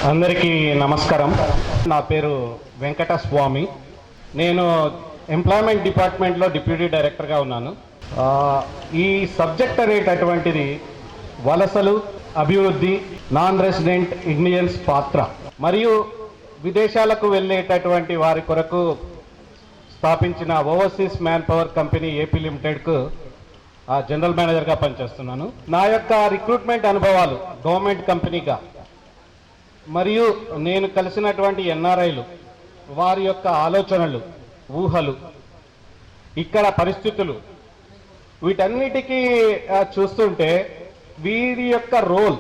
అందరికీ నమస్కారం. నా పేరు వెంకట స్వామి. నేను ఎంప్లాయ్మెంట్ డిపార్ట్మెంట్లో డిప్యూటీ డైరెక్టర్గా ఉన్నాను. ఈ సబ్జెక్ట్ అనేటటువంటిది వలసలు, అభివృద్ధి, నాన్ రెసిడెంట్ ఇండియన్స్ పాత్ర మరియు విదేశాలకు వెళ్ళేటటువంటి వారి కొరకు స్థాపించిన overseas man power company AP లిమిటెడ్కు జనరల్ మేనేజర్గా పనిచేస్తున్నాను. నా యొక్క రిక్రూట్మెంట్ అనుభవాలు గవర్నమెంట్ కంపెనీగా మరియు నేను కలిసినటువంటి ఎన్ఆర్ఐలు, వారి యొక్క ఆలోచనలు, ఊహలు, ఇక్కడ పరిస్థితులు, వీటన్నిటికీ చూస్తుంటే వీరి యొక్క రోల్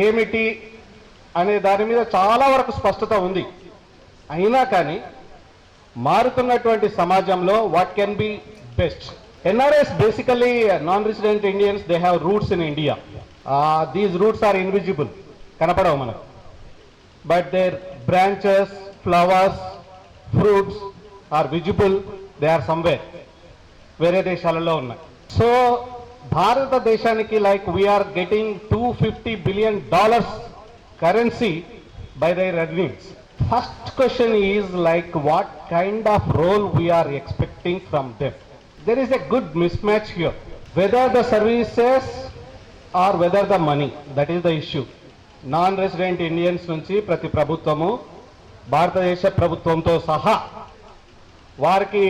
ఏమిటి అనే దాని మీద చాలా వరకు స్పష్టత ఉంది. అయినా కానీ మారుతున్నటువంటి సమాజంలో what can be best. NRIs basically non resident Indians, they have roots in India. These roots are invisible, కనపడవు మనకు. But their branches, flowers, fruits are visible. They are somewhere, వేరే దేశాలలో ఉన్నాయి. సో భారతదేశానికి like we are getting $250 billion currency by their earnings. First question is like what kind of role we are expecting from them. There is a good mismatch here. Whether the services or whether the money, that is the issue. Non resident Indians నుంచి ప్రతి ప్రభుత్వము, భారతదేశ ప్రభుత్వంతో సహా, వారికి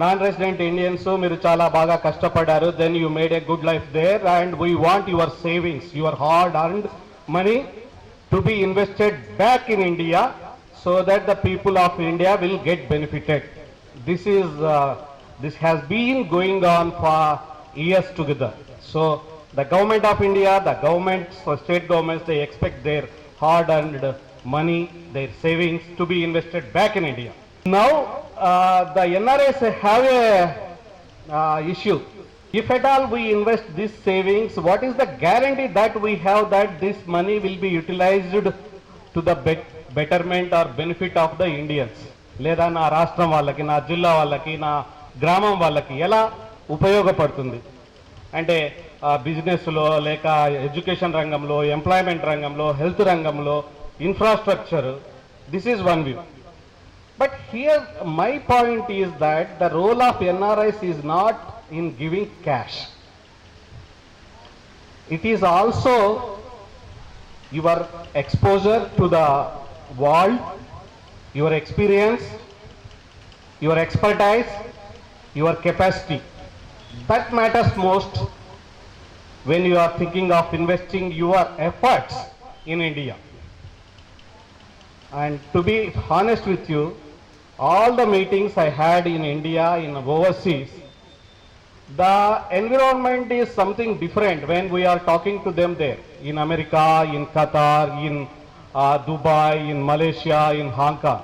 non resident Indians మీరు చాలా బాగా కష్టపడ్డారు, then you made a good life there and we want your savings, your hard earned money to be invested back in India so that the people of India will get benefited. This has been going on for years together. So the government of India, the governments, state governments, they expect their hard-earned money, their savings to be invested back in India. Now the NRIs have a issue. If at all we invest these savings, what is the guarantee that we have that this money will be utilized to the betterment or benefit of the Indians? లేదా నా రాష్ట్రం వాళ్ళకి, నా జిల్లా వాళ్ళకి, నా గ్రామం వాళ్ళకి ఎలా ఉపయోగపడుతుంది అంటే బిజినెస్లో, లేక ఎడ్యుకేషన్ రంగంలో, ఎంప్లాయ్మెంట్ రంగంలో, హెల్త్ రంగంలో, infrastructure. This is one view. But here my point is that the role of NRIs is not in giving cash. It is also your exposure to the world, your experience, your expertise, your capacity. That matters most when you are thinking of investing your efforts in India. And to be honest with you, all the meetings I had in India, in overseas, the environment is something different when we are talking to them there. In America, in Qatar, in Dubai, in Malaysia, in Hong Kong.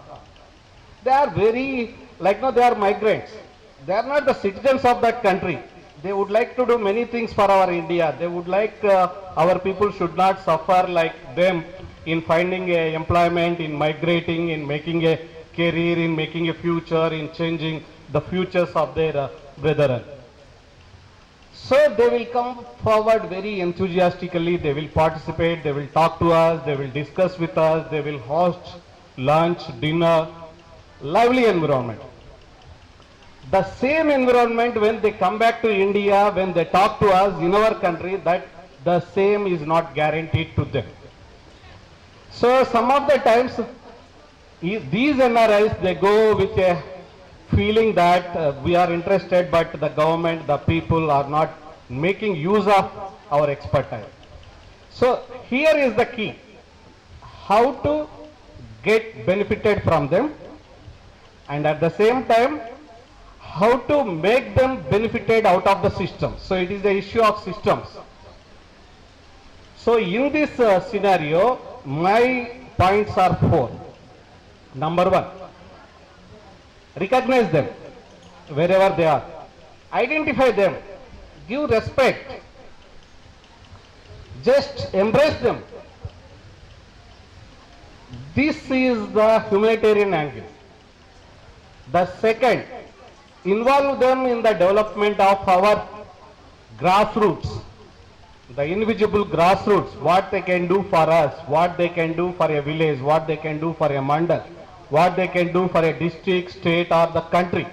They are very, they are migrants. They are not the citizens of that country. They would like to do many things for our India. They would like our people should not suffer like them in finding a employment, in migrating, in making a career, in making a future, in changing the futures of their brethren. So they will come forward very enthusiastically, they will participate, they will talk to us, they will discuss with us, they will host lunch, dinner, lively environment. The same environment when they come back to India, when they talk to us in our country, that the same is not guaranteed to them. So some of the times these NRIs, they go with a feeling that we are interested, but the government, the people are not making use of our expertise. So here is the key, how to get benefited from them, and at the same time how to make them benefited out of the system. So it is the issue of systems. So in this scenario, my points are 4. Number 1, recognize them wherever they are, identify them, give respect, just embrace them. This is the humanitarian angle. The second, involve them in the development of our grassroots. the invisible grassroots, what they can do for us, what they can do for a village, what they can do for a mandal, what they can do for a district, state or the country.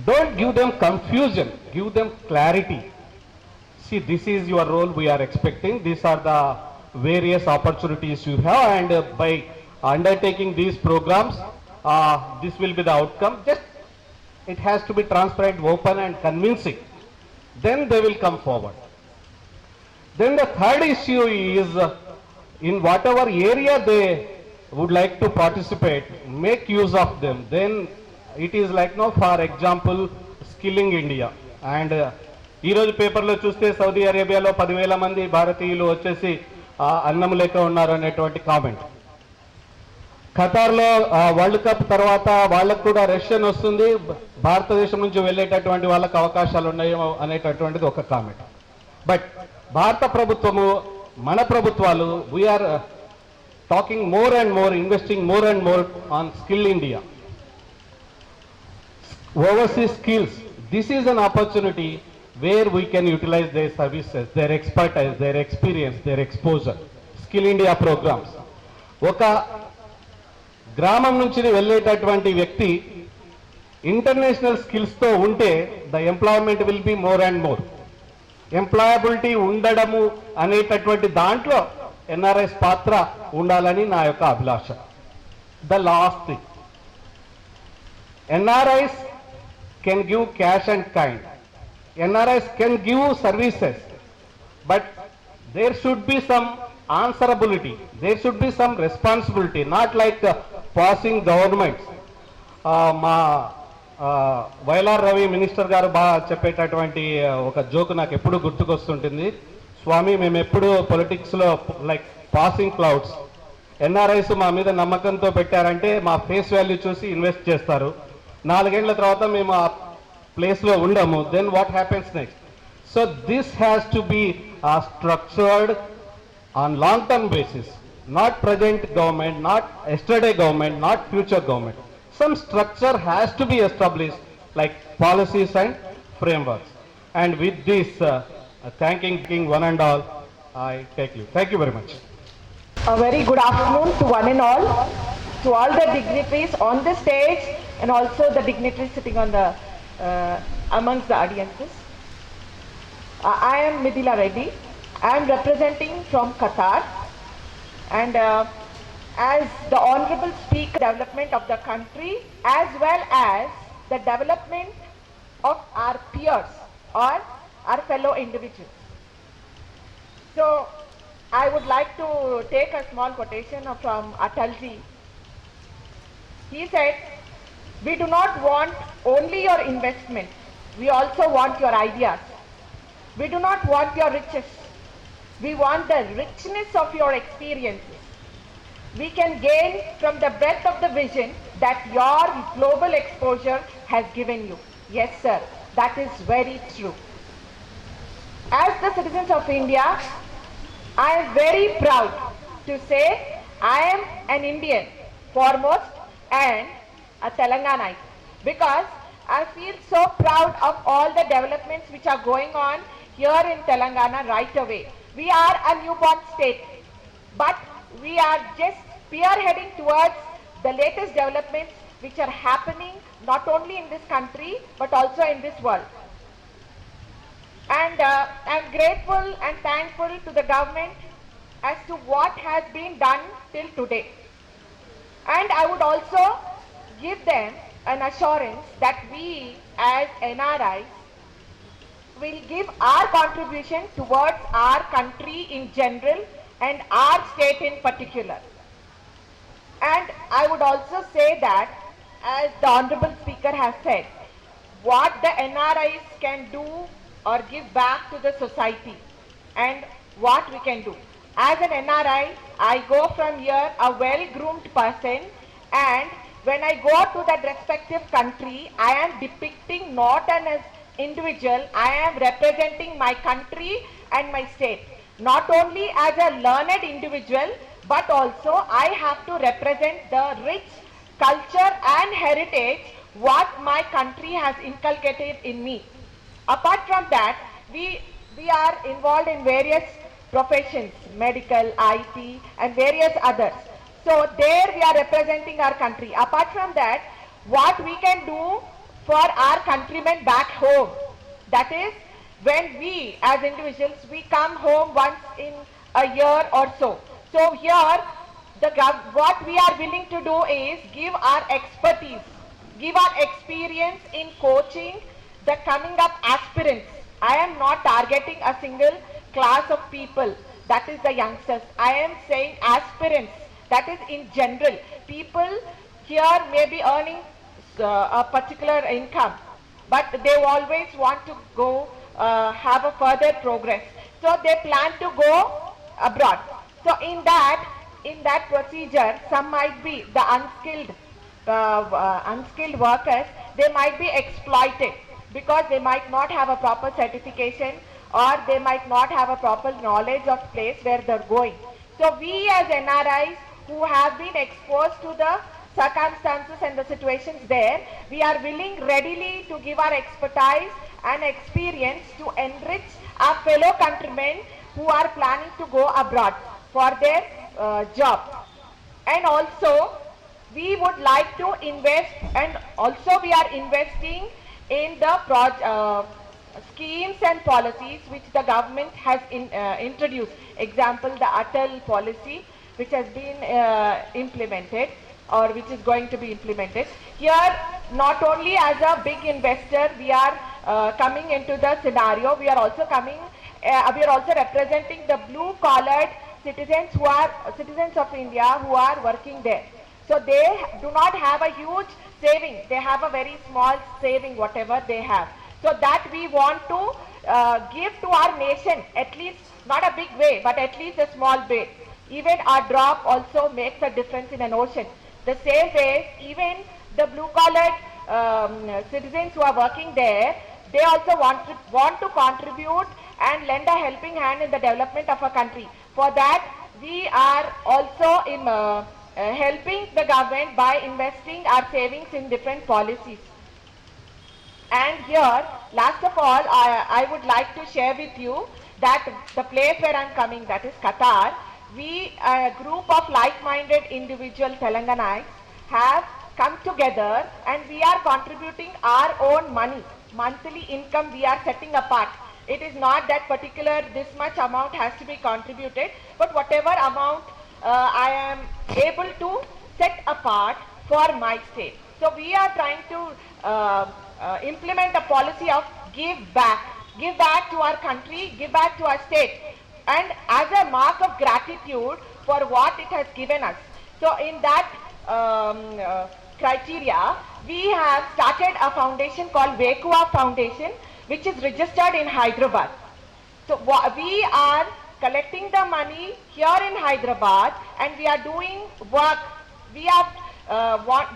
Don't give them confusion, give them clarity. See, this is your role we are expecting. These are the various opportunities you have, and by undertaking these programs, this will be the outcome. Just it has to be transparent, open and convincing. Then they will come forward. Then the third issue is in whatever area they would like to participate, make use of them. Then it is like no, for example, skilling India. And ఈరోజు పేపర్లో చూస్తే Saudi అరేబియాలో 10,000 మంది భారతీయులు వచ్చేసి అన్నం లేక ఉన్నారు అనేటువంటి కామెంట్. ఖతార్లో వరల్డ్ కప్ తర్వాత వాళ్ళకు కూడా రష్యన్ వస్తుంది, భారతదేశం నుంచి వెళ్ళేటటువంటి వాళ్ళకి అవకాశాలు ఉన్నాయో అనేటటువంటిది ఒక కామెంట్. బట్ భారత ప్రభుత్వము, మన ప్రభుత్వాలు we are talking more and more, investing more and more on skill India, overseas skills. This is an opportunity where we can utilize their services, their expertise, their experience, their exposure. Skill India programs. ఒక గ్రామం నుంచి వెళ్ళేటటువంటి వ్యక్తి international స్కిల్స్తో ఉంటే the employment will be more and more. Employability ఉండడము అనేటటువంటి దాంట్లో ఎన్ఆర్ఐస్ పాత్ర ఉండాలని నా యొక్క అభిలాష. The last thing, NRIs can give cash and kind. NRIs can give services, but there should be some answerability. There should be some responsibility, not like passing governments. మా వైలార్ Ravi minister గారు బాగా చెప్పేటటువంటి ఒక జోక్ నాకు ఎప్పుడు గుర్తుకొస్తుంటుంది. స్వామి, మేము ఎప్పుడు పొలిటిక్స్లో లైక్ పాసింగ్ క్లౌడ్స్. ఎన్ఆర్ఐస్ మా మీద నమ్మకంతో పెట్టారంటే మా ఫేస్ వాల్యూ చూసి ఇన్వెస్ట్ చేస్తారు. 4 ఏళ్ల తర్వాత మేము ఆ ప్లేస్లో ఉండము. Then what happens next? So this has to be structured on long term basis, not present government, not yesterday government, not future government. Some structure has to be established, like policies and frameworks. And with this, thanking one and all, I take you. Thank you very much. A very good afternoon to one and all, to all the dignitaries on the stage and also the dignitaries sitting on the amongst the audiences. I am Midila Reddy. I am representing from Qatar, and as the honorable speaker, development of the country as well as the development of our peers or our fellow individuals. So I would like to take a small quotation from Atalji. He said, "We do not want only your investment, we also want your ideas. We do not want your riches, we want the richness of your experiences. We can gain from the breadth of the vision that your global exposure has given you." Yes, sir, that is very true. As the citizens of India, I am very proud to say I am an Indian foremost and a Telanganite, because I feel so proud of all the developments which are going on here in Telangana right away. We are a newborn state, but we are just spearheading towards the latest developments which are happening not only in this country but also in this world. And I am grateful and thankful to the government as to what has been done till today. And I would also give them an assurance that we as NRIs will give our contribution towards our country in general and our state in particular. And I would also say that, as the honorable speaker has said, what the NRIs can do or give back to the society and what we can do. As an NRI, I go from here a well-groomed person, and when I go to that respective country, I am depicting not an individual, I am representing my country and my state. Not only as a learned individual, but also I have to represent the rich culture and heritage what my country has inculcated in me. Apart from that, we we are involved in various professions, medical, IT, and various others. So there we are representing our country. Apart from that, what we can do for our countrymen back home, that is, when we as individuals, we come home once in a year or so. So here, what we are willing to do is give our expertise, give our experience in coaching the coming up aspirants. I am not targeting a single class of people, that is the youngsters. I am saying aspirants, that is in general. People here may be earning a particular income, but they always want to go have a further progress. So they plan to go abroad. So in that procedure, some might be the unskilled workers, they might be exploited because they might not have a proper certification, or they might not have a proper knowledge of place where they're going. So we as NRIs who have been exposed to the circumstances and the situations there, we are willing readily to give our expertise and experience to enrich our fellow countrymen who are planning to go abroad for their job. And also we would like to invest, and also we are investing in the schemes and policies which the government has introduced. Example, the ATAL policy which has been implemented, or which is going to be implemented. Here, not only as a big investor we are coming into the scenario, we are also representing the blue collared citizens who are citizens of India who are working there. So they do not have a huge saving, they have a very small saving, whatever they have. So that we want to give to our nation, at least not a big way, but at least a small way. Even a drop also makes a difference in an ocean. The same way, even the blue collared citizens who are working there, they also want to contribute and lend a helping hand in the development of a country. For that, we are also helping the government by investing our savings in different policies. And here, last of all, I would like to share with you that the place where I am coming, that is Qatar, we, a group of like-minded individual Telanganites, have come together and we are contributing our own money. Monthly income we are setting apart. It is not that particular this much amount has to be contributed, but whatever amount I am able to set apart for my state. So we are trying to implement a policy of give back to our country, give back to our state, and as a mark of gratitude for what it has given us. So in that criteria, we have started a foundation called Vekua Foundation, which is registered in Hyderabad. So we are collecting the money here in Hyderabad and we are doing work. We have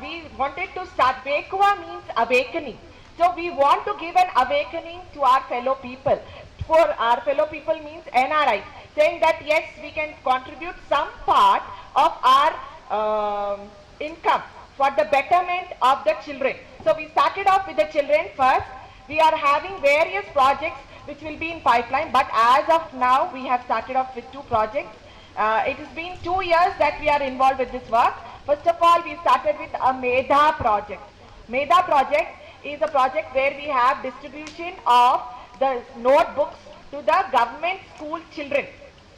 we wanted to start. Vekua means awakening. So we want to give an awakening to our fellow people. For our fellow people means NRI, saying that yes, we can contribute some part of our income for the betterment of the children. So we started off with the children first. We are having various projects which will be in pipeline, but as of now we have started off with 2 projects. It has been 2 years that we are involved with this work. First of all, we started with a MEDA project. MEDA project is a project where we have distribution of the notebooks to the government school children,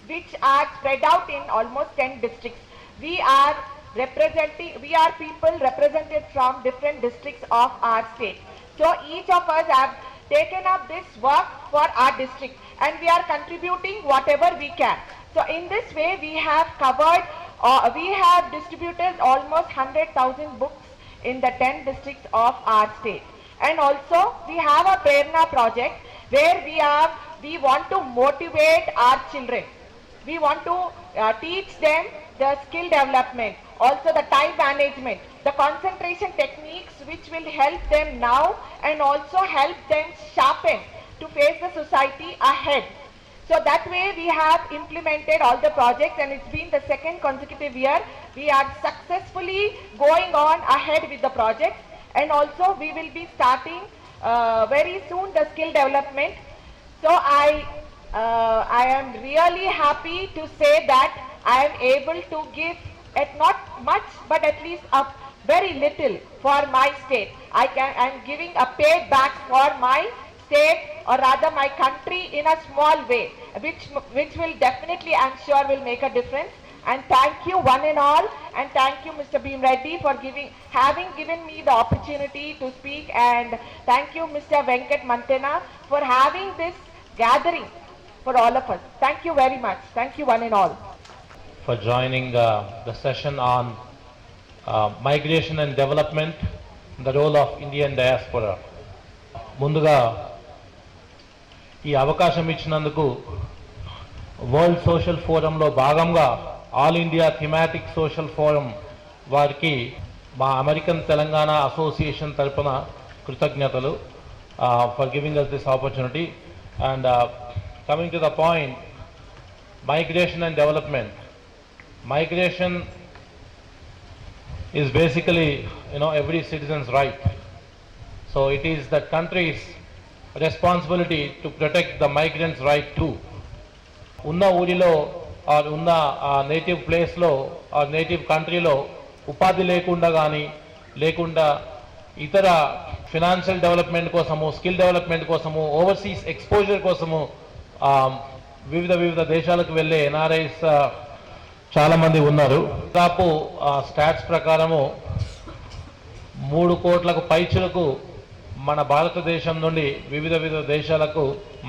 which are spread out in almost 10 districts. We are people represented from different districts of our state. So each of us have taken up this work for our district and we are contributing whatever we can. So in this way we have covered, we have distributed almost 100,000 books in the 10 districts of our state. And also we have a Prerna project where we want to motivate our children. We want to teach them the skill development, also the time management, the concentration techniques which will help them now and also help them sharpen to face the society ahead. So that way we have implemented all the projects and it's been the 2nd consecutive year we are successfully going on ahead with the projects, and also we will be starting very soon the skill development. So I I am really happy to say that I am able to give at not much but at least a very little for my state. I am giving a payback for my state or rather my country in a small way, which will definitely, I'm sure, will make a difference. And thank you one and all, and thank you Mr. Bhim Reddy for having given me the opportunity to speak, and thank you Mr. Venkat Mantena for having this gathering for all of us. Thank you very much. Thank you one and all. For joining the session on migration and development, the role of Indian diaspora. ముందుగా ఈ అవకాశం ఇచ్చినందుకు world social ఫోరంలో భాగంగా all India thematic social forum వారికి మా American Telangana association తరపున కృతజ్ఞతలు for giving us this opportunity. And coming to the point, migration and development. Migration is basically, every citizen's right. So it is the country's responsibility to protect the migrants' right too. ఉన్న ఊరిలో are ఉన్న native ప్లేస్లో are native కంట్రీలో ఉపాధి లేకుండా కానీ లేకుండా ఇతర ఫినాన్షియల్ డెవలప్మెంట్ కోసము, స్కిల్ డెవలప్మెంట్ కోసము, ఓవర్సీస్ ఎక్స్పోజర్ కోసము వివిధ దేశాలకు వెళ్ళే ఎన్ఆర్ఐస్ చాలామంది ఉన్నారు. దాదాపు స్టాట్స్ ప్రకారము 3 కోట్లకు పైచులకు మన భారతదేశం నుండి వివిధ దేశాలకు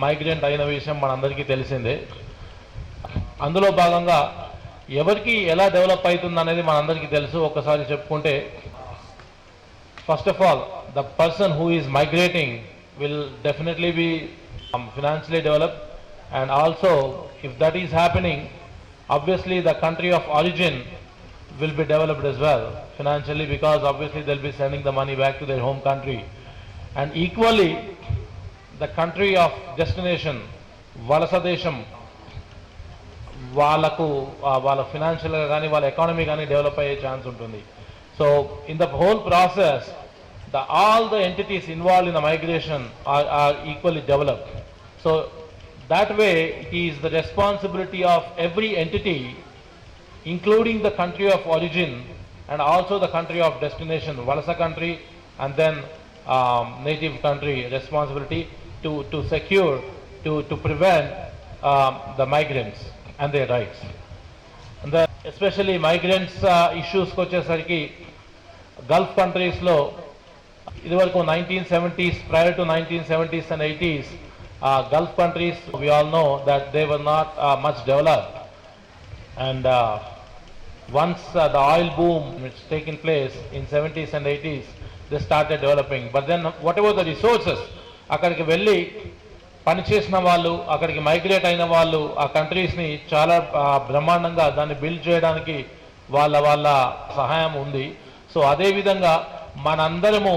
మైగ్రెంట్ అయిన విషయం మనందరికీ తెలిసిందే. అందులో భాగంగా ఎవరికి ఎలా డెవలప్ అవుతుంది అనేది మనందరికీ తెలుసు. ఒకసారి చెప్పుకుంటే, first of all the person who is migrating will definitely be financially developed, and also if that is happening, obviously the country of origin will be developed as well financially, because obviously they'll be sending the money back to their home country. And equally the country of destination, వలస దేశం, వాళ్ళకు వాళ్ళ ఫినాన్షియల్గా కానీ వాళ్ళ economy కానీ develop అయ్యే chance ఉంటుంది. So in the whole process all the entities involved in the migration are equally developed. So that way it is the responsibility of every entity, including the country of origin and also the country of destination, valasa country, and then native country responsibility to secure, to prevent the migrants and their rights. And then especially migrants issues kochesariki Gulf countries lo ఇదివరకు 1970s, prior to 1970s and 80s, Gulf countries, we all know that they were not much developed. And once the oil boom which taken place in 70s and 80s, they started developing. But then whatever the resources, అక్కడికి వెళ్ళి పనిచేసిన వాళ్ళు, అక్కడికి migrate అయిన వాళ్ళు ఆ కంట్రీస్ని చాలా బ్రహ్మాండంగా దాన్ని బిల్డ్ చేయడానికి వాళ్ళ సహాయం ఉంది. సో అదేవిధంగా మనందరము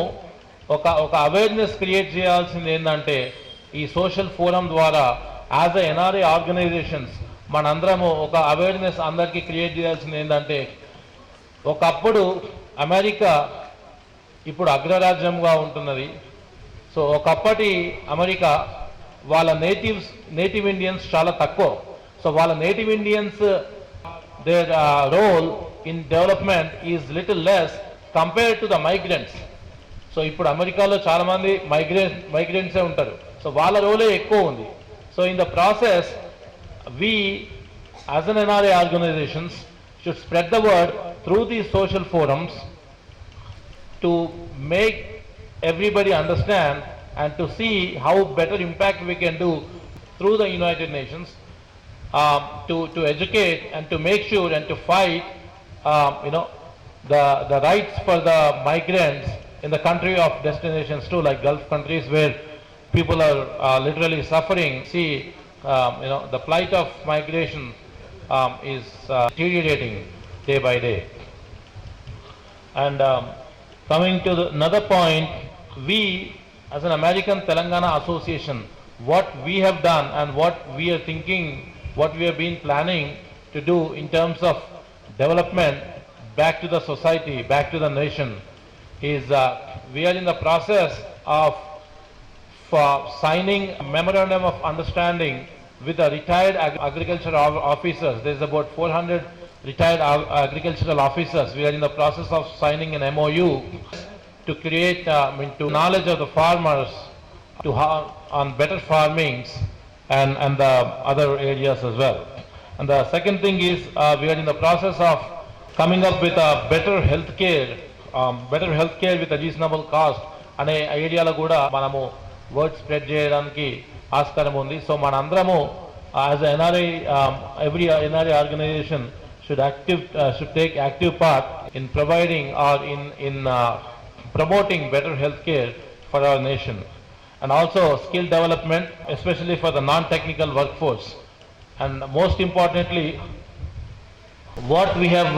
ఒక అవేర్నెస్ క్రియేట్ చేయాల్సింది ఏంటంటే, ఈ సోషల్ ఫోరం ద్వారా యాజ్ ఎ ఎన్ఆర్ఐ ఆర్గనైజేషన్స్ మనందరము ఒక అవేర్నెస్ అందరికీ క్రియేట్ చేయాల్సింది ఏంటంటే, ఒకప్పుడు అమెరికా ఇప్పుడు అగ్రరాజ్యంగా ఉంటున్నది. సో ఒకప్పటి అమెరికా వాళ్ళ నేటివ్ ఇండియన్స్ చాలా తక్కువ. సో వాళ్ళ native Indians their role in development is little less compared to the migrants. So ఇప్పుడు అమెరికాలో చాలా మంది మైగ్రెంట్సే ఉంటారు. సో వాళ్ళ రోలే ఎక్కువ ఉంది. So in the process we as an NRA organizations should spread the word through these social forums to make everybody understand and to see how better impact we can do through the United Nations, to educate and to make sure and to fight the rights for the migrants in the country of destinations too, like Gulf countries where people are literally suffering. See, the plight of migration is deteriorating day by day. And coming to another point, we as an American Telangana Association, what we have done and what we are thinking, what we have been planning to do in terms of development back to the society, back to the nation, is we are in the process of signing a memorandum of understanding with the retired agricultural officers. There's about 400 retired agricultural officers. We are in the process of signing an MOU to create to knowledge of the farmers to on better farmings and the other areas as well. And the second thing is we are in the process of coming up with a better healthcare with a reasonable cost అనే ఐడియాలో కూడా మనము word spread చేయడానికి ఆస్కారం ఉంది. So మనందరము as NRI every NRI organization should take active part in providing or in promoting better healthcare for our nation, and also skill development, especially for the non-technical workforce. And most importantly, what we have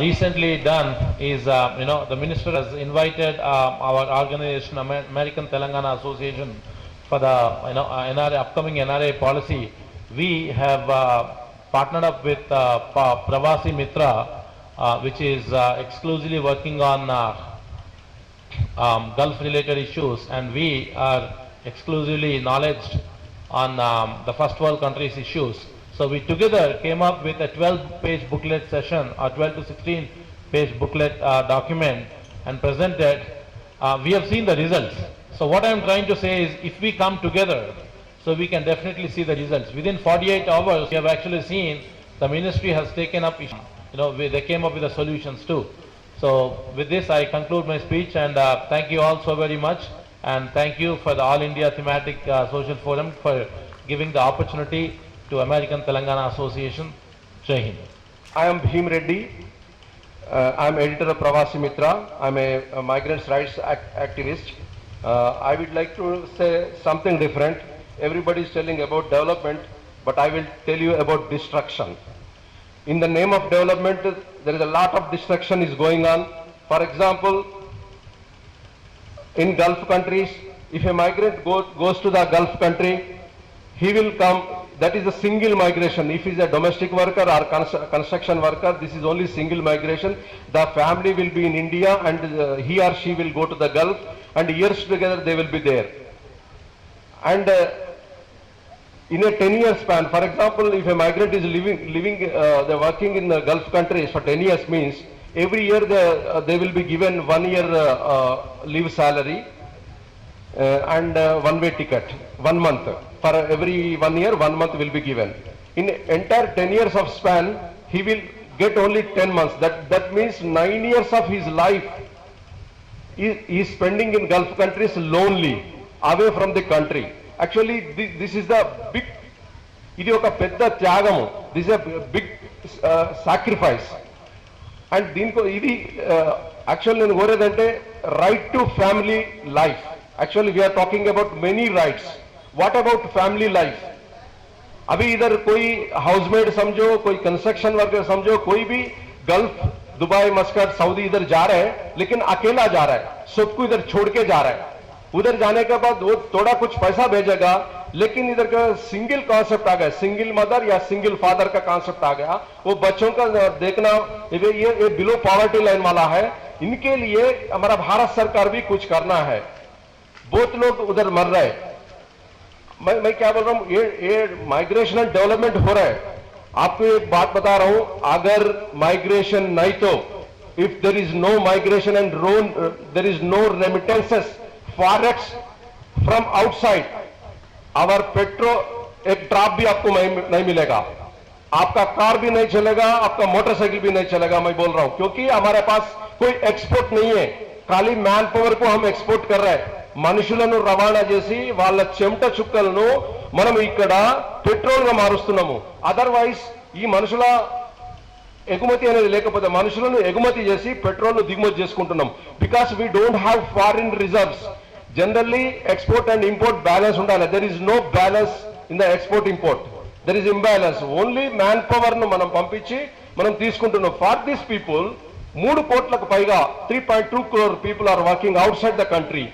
recently done is, the minister has invited our organization, American Telangana Association, for the NRA, upcoming NRA policy. We have partnered up with Pravasi Mitra, which is exclusively working on Gulf-related issues, and we are exclusively knowledged on the first world countries' issues. So we together came up with a 12-page booklet session, or 12 to 16-page booklet document, and presented. We have seen the results. So what I am trying to say is, if we come together, so we can definitely see the results. Within 48 hours, we have actually seen the ministry has taken up, they came up with the solutions too. So with this, I conclude my speech, and thank you all so very much, and thank you for the All India Thematic Social Forum for giving the opportunity to American Telangana Association. Jai Hind. I am Bhim Reddy. I am editor of Pravasi Mitra. I am a migrants' rights activist. I would like to say something different. Everybody is telling about development, but I will tell you about destruction. In the name of development, there is a lot of destruction is going on. For example, in Gulf countries, if a migrant goes to the Gulf country, he will come. That is a single migration. If he is a domestic worker or construction worker, this is only single migration. The family will be in India, and he or she will go to the Gulf, and years together they will be there. And in a 10-year span, for example, if a migrant is they're working in the Gulf countries for 10 years, means every year they will be given 1 year leave salary and one-way ticket, 1 month. For every 1 year, 1 month will be given. In entire 10 years of span, he will get only 10 months. That means 9 years of his life he is spending in Gulf countries lonely, away from the country. Actually, this is the big, ఇది ఒక పెద్ద త్యాగము. This is a big sacrifice. And దీనికి ఇది actually నేను కోరేదంటే right to family life. Actually, we are talking about many rights. What about family life? अभी इधर कोई हाउसमेड समझो, कोई कंस्ट्रक्शन वर्कर समझो, कोई भी गल्फ, दुबई, मस्कट, सऊदी इधर जा रहे हैं, लेकिन अकेला जा रहा है, सबको इधर छोड़ के जा रहा है. उधर जाने के बाद वो थोड़ा कुछ पैसा भेजेगा, लेकिन इधर का सिंगल कॉन्सेप्ट आ गया, सिंगल मदर या सिंगल फादर का कॉन्सेप्ट आ गया. वो बच्चों का देखना, ये बिलो पॉवर्टी लाइन वाला है. इनके लिए हमारा भारत सरकार भी कुछ करना है. बहुत लोग उधर मर रहे हैं. मैं क्या बोल रहा हूँ, ये माइग्रेशन एंड डेवलपमेंट हो रहा है. आपको एक बात बता रहा हूं, अगर माइग्रेशन नहीं तो, if there is no migration and there is no remittances forex from outside, our petrol एक ड्रॉप भी आपको नहीं मिलेगा, आपका कार भी नहीं चलेगा, आपका मोटरसाइकिल भी नहीं चलेगा. मैं बोल रहा हूं क्योंकि हमारे पास कोई एक्सपोर्ट नहीं है. खाली मैन पावर को हम एक्सपोर्ट कर रहे हैं. మనుషులను రవాణా చేసి వాళ్ళ చెమట చుక్కలను మనం ఇక్కడ పెట్రోల్ గా మారుస్తున్నాము. అదర్వైజ్ ఈ మనుషుల ఎగుమతి అనేది లేకపోతే మనుషులను ఎగుమతి చేసి పెట్రోల్ దిగుమతి చేసుకుంటున్నాం. Because we don't have foreign reserves. Generally export and import balance ఉండాలి. There is no balance in the export import. There is imbalance. Only manpower ను మనం పంపించి మనం తీసుకుంటున్నాం. ఫార్ దిస్ పీపుల్ 3 కోట్లకు పైగా 3.2 crore people are working outside the country.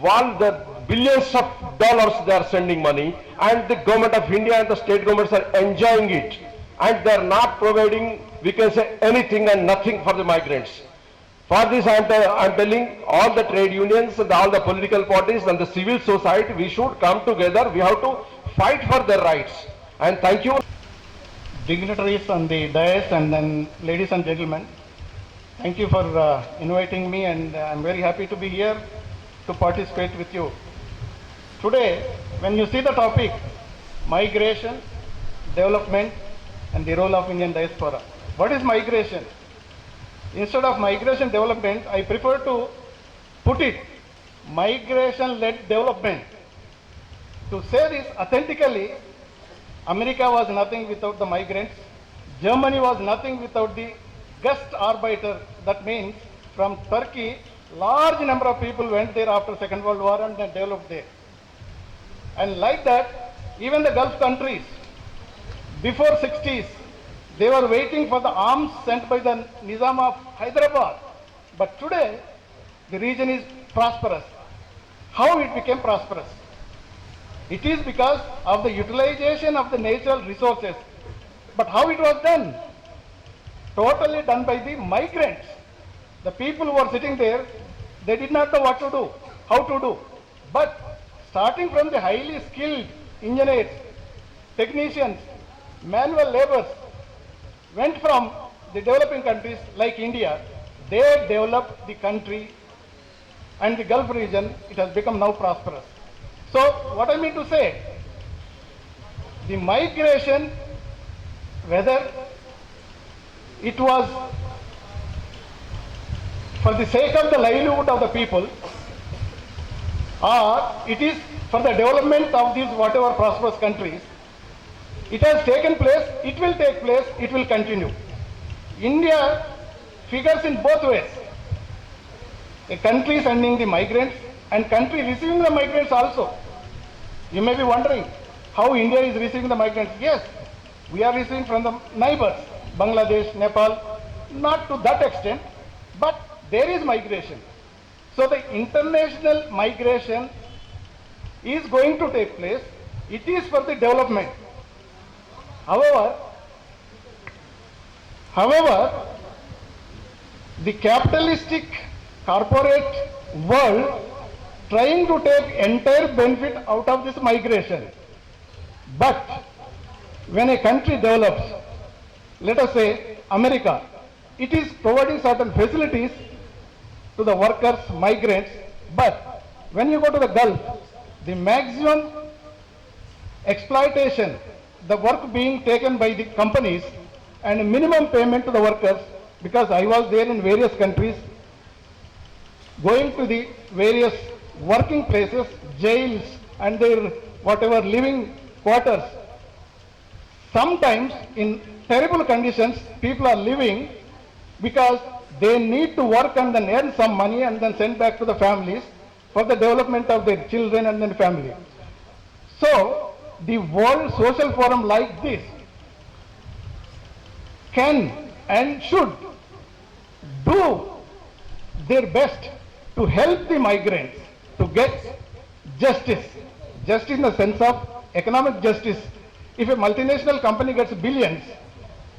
While the billions of dollars they are sending money, and the government of India and the state governments are enjoying it, and they are not providing, we can say, anything and nothing for the migrants. For this I am telling all the trade unions and all the political parties and the civil society, we should come together. We have to fight for their rights, And thank you. Dignitaries on the dais and then ladies and gentlemen, thank you for inviting me, and I'm very happy to be here to participate with you. Today, when you see the topic, migration, development and the role of Indian diaspora. What is migration? Instead of migration development, I prefer to put it migration-led development. To say this authentically, America was nothing without the migrants. Germany was nothing without the Gastarbeiter. That means from Turkey, large number of people went there after Second World War and then developed there. And like that, even the Gulf countries, before 60s, they were waiting for the arms sent by the Nizam of Hyderabad. But today, the region is prosperous. How it became prosperous? It is because of the utilization of the natural resources. But how it was done? Totally done by the migrants. The people who were sitting there, they did not know what to do, how to do. But starting from the highly skilled engineers, technicians, manual laborers, went from the developing countries like India, they developed the country, and the Gulf region, it has become now prosperous. So what I mean to say, the migration, whether it was for the sake of the livelihood of the people, or it is for the development of these whatever prosperous countries, it has taken place, it will take place, it will continue. India figures in both ways. A country sending the migrants and country receiving the migrants also. You may be wondering how India is receiving the migrants. Yes, we are receiving from the neighbors, Bangladesh, Nepal, not to that extent, but there is migration. So the international migration is going to take place. It is for the development. However, the capitalistic corporate world trying to take entire benefit out of this migration. But when a country develops, let us say America, it is providing certain facilities to the workers, migrants, but when you go to the Gulf, the maximum exploitation, the work being taken by the companies and minimum payment to the workers, because I was there in various countries, going to the various working places, jails and their whatever living quarters. Sometimes in terrible conditions people are living because they need to work and then earn some money and then send back to the families for the development of their children and then family. So the World Social Forum like this can and should do their best to help the migrants to get justice. Justice in the sense of economic justice. If a multinational company gets billions,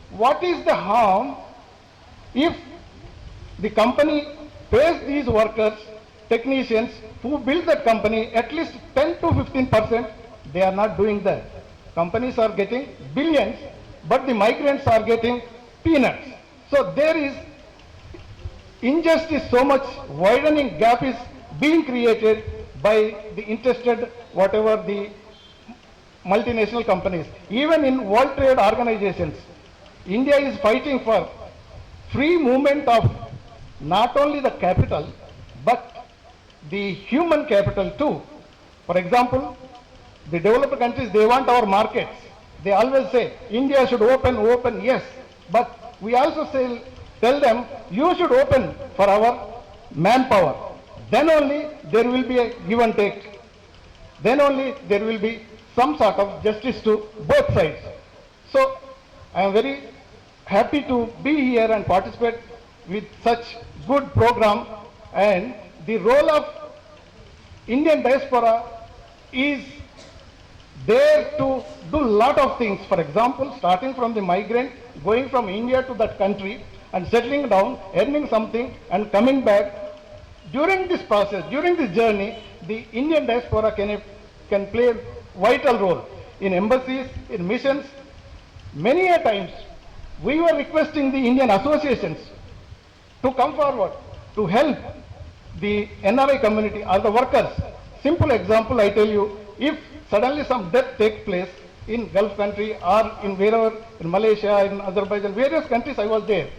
what is the harm if the company pays these workers, technicians who build that company at least 10 to 15%? They are not doing that. Companies are getting billions, but the migrants are getting peanuts. So there is injustice, so much widening gap is being created by the interested whatever the multinational companies. Even in World Trade Organizations, India is fighting for free movement of not only the capital but the human capital too. For example, the developed countries, they want our markets. They always say India should open, yes, but we also tell them you should open for our manpower. Then only there will be a give and take. Then only there will be some sort of justice to both sides. So I am very happy to be here and participate with such good program, and the role of Indian diaspora is there to do lot of things. For example, starting from the migrant, going from India to that country and settling down, earning something and coming back. During this process, during this journey, the Indian diaspora can play a vital role. in embassies, in missions. Many a times we were requesting the Indian associations to come forward to help the NRI community or the workers. Simple example I tell you, if suddenly some death takes place in Gulf country or in wherever, in Malaysia, in Azerbaijan, various countries I was there.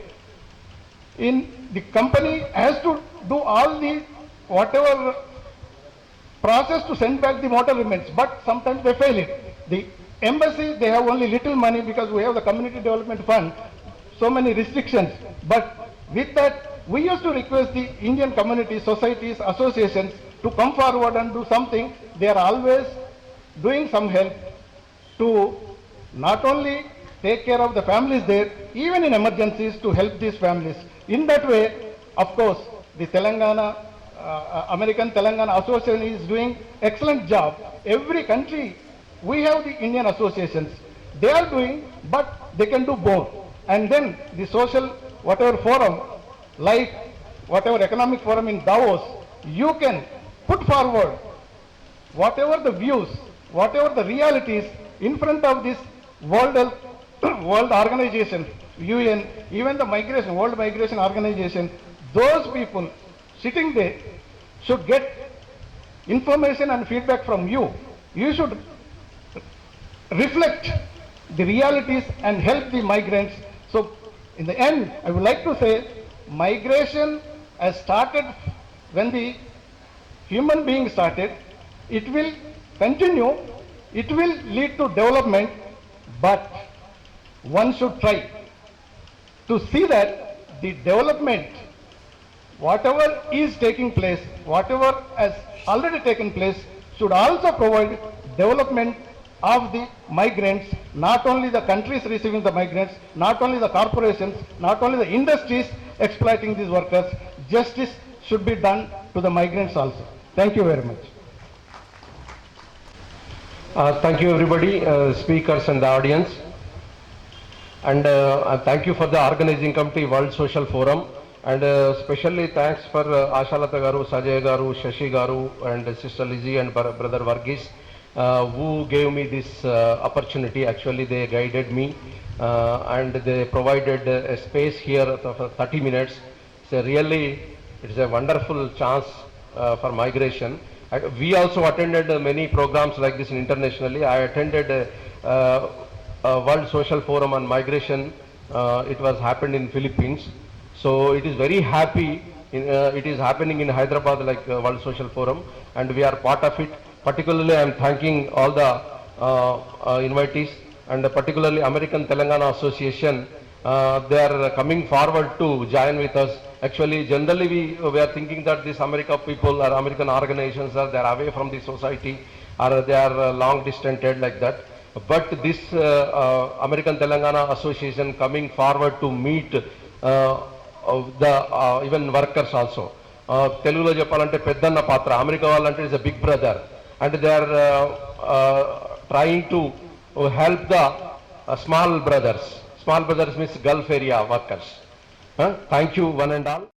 The company has to do all the whatever process to send back the mortal remains, but sometimes they fail it. The embassy, they have only little money because we have the community development fund, so many restrictions. But with that, we used to request the Indian community, societies, associations to come forward and do something. They are always doing some help to not only take care of the families there, even in emergencies to help these families. In that way, of course, the American Telangana Association is doing excellent job. Every country, we have the Indian associations. They are doing, but they can do more. And then the social, whatever forum, like whatever economic forum in Davos, you can put forward whatever the views, whatever the realities in front of this World Health, World Organization, UN, even the migration, World Migration Organization, those people sitting there should get information and feedback from you. You should reflect the realities and help the migrants. So in the end, I would like to say migration has started when the human being started. It will continue, it will lead to development, but one should try to see that the development, whatever is taking place, whatever has already taken place, should also provide development of the migrants, not only the countries receiving the migrants, not only the corporations, not only the industries exploiting these workers. Justice should be done to the migrants also. Thank you very much. Thank you everybody, speakers and the audience. And thank you for the organizing committee, World Social Forum. And especially thanks for Ashalata Garu, Sajay Garu, Shashi Garu, and Sister Lizzie and Brother Varghese, who gave me this opportunity. Actually, they guided me and they provided a space here for 30 minutes. So really, it's a wonderful chance for migration. We also attended many programs like this internationally. I attended World Social Forum on Migration. It was happened in Philippines. So it is very happy. It is happening in Hyderabad, like World Social Forum, and we are part of it. Particularly, I am thanking all the invitees, and particularly American Telangana Association. They are coming forward to join with us. Actually, generally we are thinking that these American people or American organizations are they are away from the society, or they are long distanted like that. But this American Telangana Association coming forward to meet the even workers also. Telugulo చెప్పాలంటే పెద్దన్న పాత్ర, America వాళ్ళంటే is a big brother, and they are trying to help the small brothers. Small brothers means Gulf area workers. Thank you one and all.